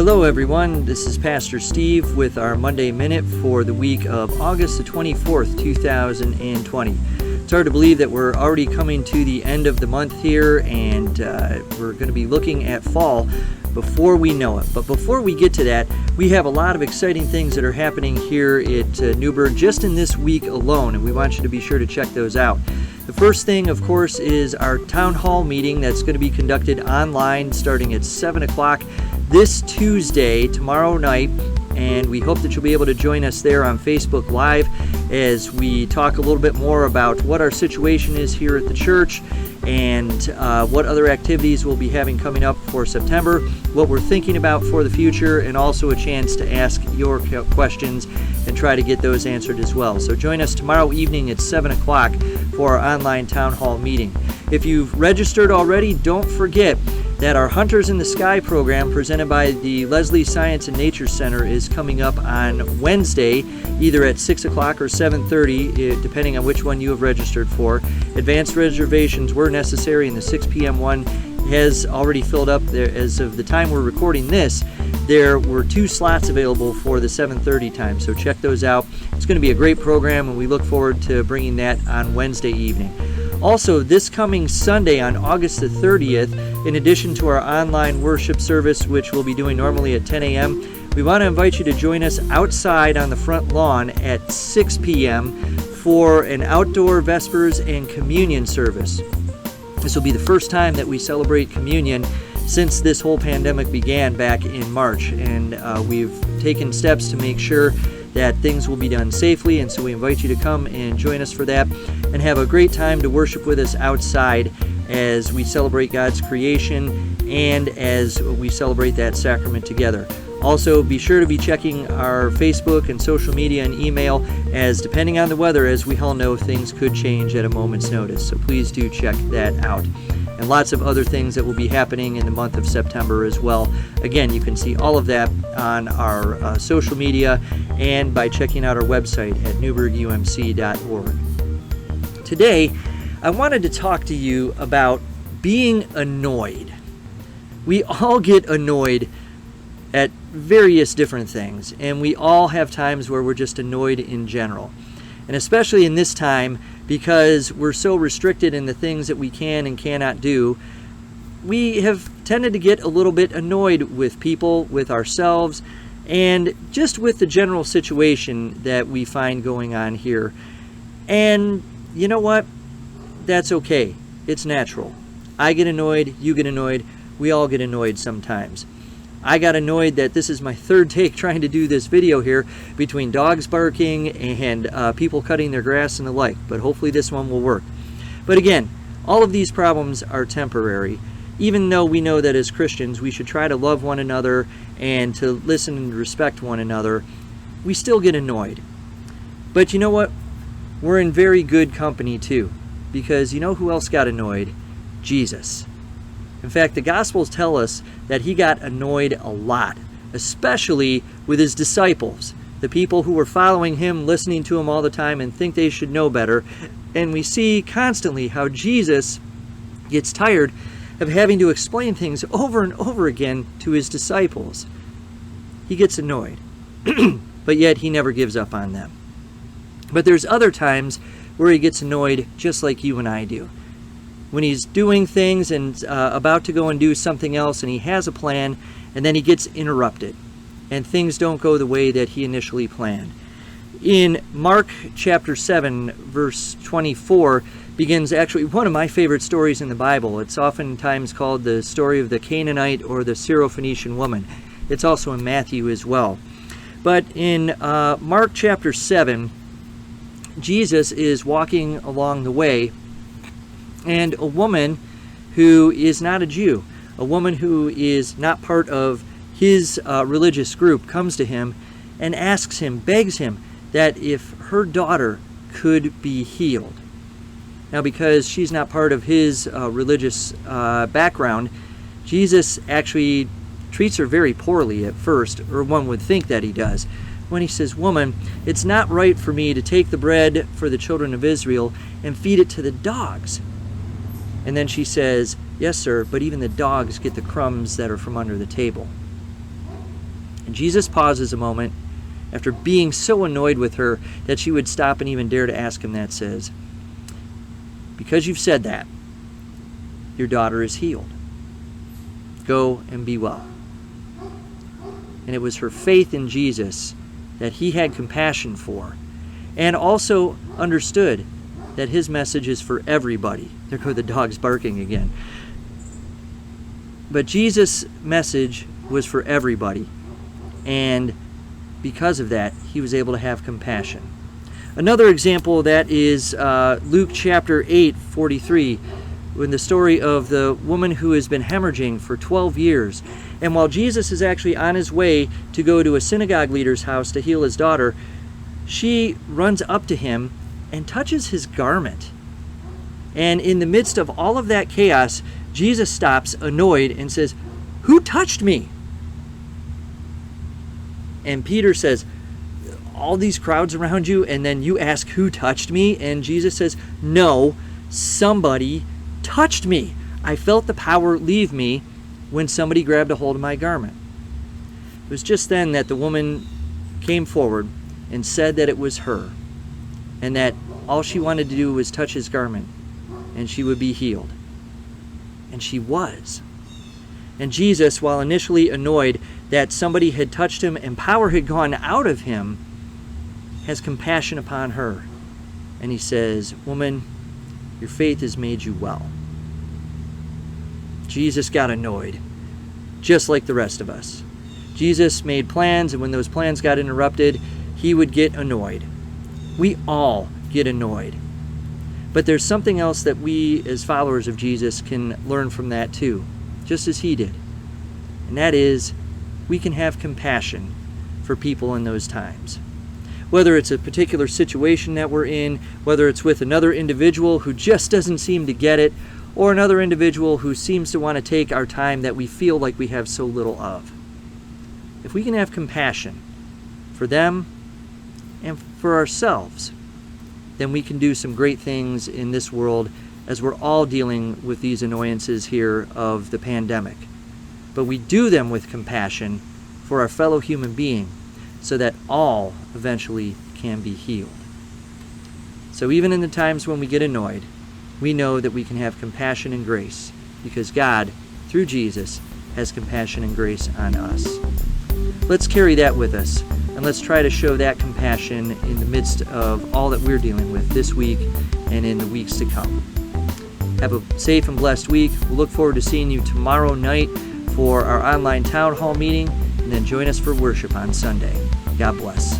Hello everyone, this is Pastor Steve with our Monday Minute for the week of August the 24th, 2020. It's hard to believe that we're already coming to the end of the month here, and we're going to be looking at fall before we know it. But before we get to that, we have a lot of exciting things that are happening here at Newburg just in this week alone, and we want you to be sure to check those out. The first thing, of course, is our town hall meeting that's going to be conducted online starting at 7 o'clock this Tuesday, tomorrow night, and we hope that you'll be able to join us there on Facebook Live as we talk a little bit more about what our situation is here at the church and what other activities we'll be having coming up for September, what we're thinking about for the future, and also a chance to ask your questions and try to get those answered as well. So join us tomorrow evening at 7 o'clock for our online town hall meeting. If you've registered already, don't forget that our Hunters in the Sky program presented by the Leslie Science and Nature Center is coming up on Wednesday, either at 6 o'clock or 7:30, depending on which one you have registered for. Advanced reservations were necessary, and the 6 p.m. one has already filled up. There, as of the time we're recording this, there were 2 slots available for the 7:30 time, so check those out. It's going to be a great program, and we look forward to bringing that on Wednesday evening. Also, this coming Sunday on August the 30th, in addition to our online worship service, which we'll be doing normally at 10 a.m., we want to invite you to join us outside on the front lawn at 6 p.m. for an outdoor Vespers and Communion service. This will be the first time that we celebrate communion since this whole pandemic began back in March, and we've taken steps to make sure that things will be done safely, and so we invite you to come and join us for that and have a great time to worship with us outside as we celebrate God's creation and as we celebrate that sacrament together. Also, be sure to be checking our Facebook and social media and email, as depending on the weather, as we all know, things could change at a moment's notice, so please do check that out. And lots of other things that will be happening in the month of September as well. Again, you can see all of that on our social media and by checking out our website at newburgumc.org. Today, I wanted to talk to you about being annoyed. We all get annoyed at various different things, and we all have times where we're just annoyed in general. And especially in this time, because we're so restricted in the things that we can and cannot do, we have tended to get a little bit annoyed with people, with ourselves, and just with the general situation that we find going on here. And you know what? That's okay. It's natural. I get annoyed, you get annoyed, we all get annoyed sometimes. I got annoyed that this is my third take trying to do this video here, between dogs barking and people cutting their grass and the like, but hopefully this one will work. But again, all of these problems are temporary. Even though we know that as Christians we should try to love one another and to listen and respect one another, we still get annoyed. But you know what? We're in very good company too, because you know who else got annoyed? Jesus. In fact, the Gospels tell us that he got annoyed a lot, especially with his disciples, the people who were following him, listening to him all the time, and think they should know better. And we see constantly how Jesus gets tired of having to explain things over and over again to his disciples. He gets annoyed, but yet he never gives up on them. But there's other times where he gets annoyed just like you and I do. When he's doing things and about to go and do something else, and he has a plan, and then he gets interrupted, and things don't go the way that he initially planned. In Mark chapter 7, verse 24, begins actually one of my favorite stories in the Bible. It's oftentimes called the story of the Canaanite or the Syrophoenician woman. It's also in Matthew as well. But in Mark chapter 7, Jesus is walking along the way, and a woman who is not a Jew, a woman who is not part of his religious group, comes to him and asks him, begs him, that if her daughter could be healed. Now, because she's not part of his religious background, Jesus actually treats her very poorly at first, or one would think that he does, when he says, "Woman, it's not right for me to take the bread for the children of Israel and feed it to the dogs." And then she says, "Yes, sir, but even the dogs get the crumbs that are from under the table." And Jesus pauses a moment after being so annoyed with her that she would stop and even dare to ask him that, says, "Because you've said that, your daughter is healed. Go and be well." And it was her faith in Jesus that he had compassion for, and also understood that his message is for everybody. There go the dogs barking again. But Jesus' message was for everybody, and because of that, he was able to have compassion. Another example of that is Luke chapter 8:43, when the story of the woman who has been hemorrhaging for 12 years. And while Jesus is actually on his way to go to a synagogue leader's house to heal his daughter, she runs up to him and touches his garment. And in the midst of all of that chaos, Jesus stops, annoyed, and says, "Who touched me?" And Peter says, "All these crowds around you, and then you ask who touched me?" And Jesus says, "No, somebody touched me. I felt the power leave me when somebody grabbed a hold of my garment." It was just then that the woman came forward and said that it was her, and that all she wanted to do was touch his garment, and she would be healed. And she was. And Jesus, while initially annoyed that somebody had touched him and power had gone out of him, has compassion upon her. And he says, "Woman, your faith has made you well." Jesus got annoyed, just like the rest of us. Jesus made plans, and when those plans got interrupted, he would get annoyed. We all get annoyed. But there's something else that we, as followers of Jesus, can learn from that too, just as he did. And that is, we can have compassion for people in those times. Whether it's a particular situation that we're in, whether it's with another individual who just doesn't seem to get it, or another individual who seems to want to take our time that we feel like we have so little of. If we can have compassion for them and for ourselves, then we can do some great things in this world as we're all dealing with these annoyances here of the pandemic. But we do them with compassion for our fellow human being so that all eventually can be healed. So even in the times when we get annoyed, we know that we can have compassion and grace because God, through Jesus, has compassion and grace on us. Let's carry that with us, and let's try to show that compassion in the midst of all that we're dealing with this week and in the weeks to come. Have a safe and blessed week. We'll look forward to seeing you tomorrow night for our online town hall meeting, and then join us for worship on Sunday. God bless.